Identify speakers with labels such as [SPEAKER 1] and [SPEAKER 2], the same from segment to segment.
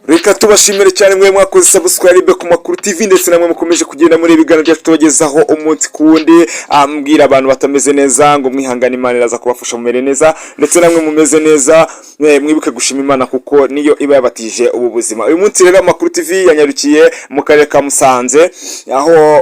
[SPEAKER 1] Reka tubashimire cyane mwe mwakoze subscribe ku Makuru TV ndetse namwe mukomeje kugenda muri ibiganiro byacu tubagezaho umunsi ku wundi, ambwira abantu batameze neza ngo mwihangane Imana iraza kubafasha mumere neza, ndetse namwe mumeze neza mwibuke gushima Imana kuko niyo iba yabatije ubu buzima. Uyu munsi rero Makuru TV yanyarukiye mu karere ka Musanze, aho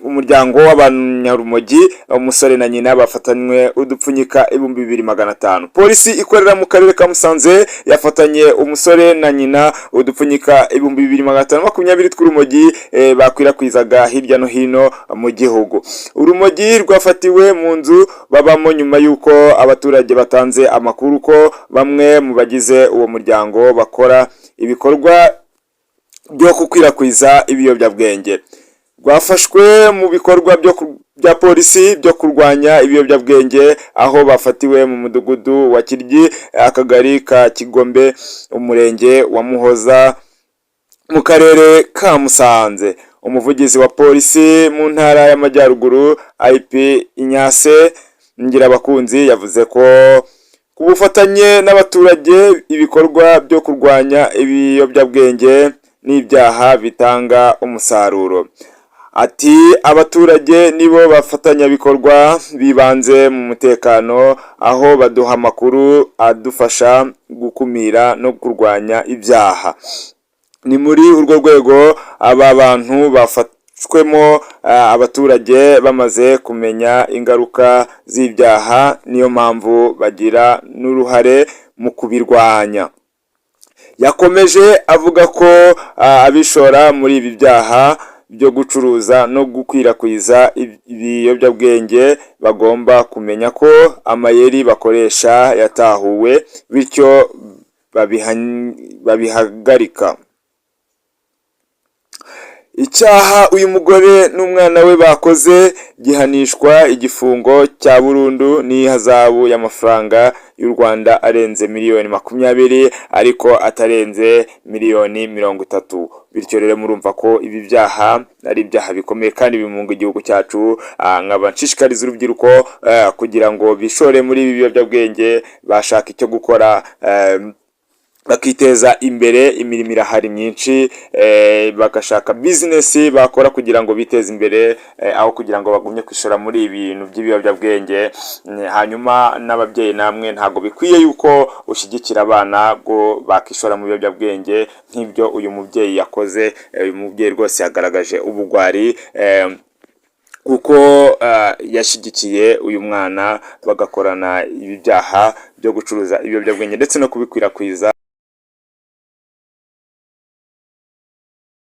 [SPEAKER 1] umuryango w'abanyarumogi umusore na nyina bafatanywe udupfunyika 2500. Polisi ikorera mu karere ka Musanze yafatanye umusore na nyina udupfunyika 2520 tw'urumogi bakwirakwizaga hirya no hino mu gihugu. Urumogi rwafatiwe mu nzu babamo nyuma yuko abaturage batanze amakuru ko bamwe mu bagize uwo muryango bakora ibikorwa byo gukwirakwiza ibiyobyabwenge. Rwafashwe mu bikorwa bya polisi byo kurwanya ibiyobyabwenge, aho bafatiwe mu mudugudu wa Kiryi, akagari ka Kigombe, umurenge wa Muhoza, mu karere ka Musanze. Umuvugizi wa polisi mu ntara y'Amajyaruguru IP Inyase Ngirabakunzi yavuze ko ku bufatanye n'abaturage ibikorwa byo kurwanya ibiyobyabwenge n'ibyaha bitanga umusaruro. Ati abaturage nibo bafatanyabikorwa bibanze mu mutekano, aho baduha amakuru adufasha gukumira no kurwanya ibyaha. Ni muri urwo rwego aba bantu bafashwemo abaturage bamaze kumenya ingaruka z'ibyaha, niyo mpamvu bagira n'uruhare mu kubirwanya. Yakomeje avuga ko abishora muri ibi byaha byo gucuruza no gukwirakwiza ibiyobyabwenge bagomba kumenya ko amayeri bakoresha yatahuwe, bityo babihagarika. Icyaha uyu mugore n'umwana we bakoze gihanishwa igifungo cya burundu n'ihazabu y'amafaranga y'u Rwanda arenze miliyoni 20, ariko atarenze miliyoni 30. Bityo rero murumva ko ibi byaha ari ibyaha bikomeye kandi bimunga igihugu cyacu. Nkaba nshishikariza urubyiruko kugira ngo bishore muri ibi biyobyabwenge, bashaka icyo gukora bakiteza imbere. Imirimo irahari myinshi, bagashaka business bakora kugira ngo biteze imbere, aho kugira ngo bagumye kwishora muri ibintu by'ibiyobyabwenge. Hanyuma n'ababyeyi namwe ntago bikwiye yuko ushyigikira abana ngo bakishora mu biyobyabwenge nk'ibyo uyu mubyeyi yakoze. Uyu mubyeyi rwose yagaragaje ubugwari kuko yashyigikiye uyu mwana bagakorana ibi byaha byo gucuruza ibiyobyabwenge ndetse no kubikwirakwiza.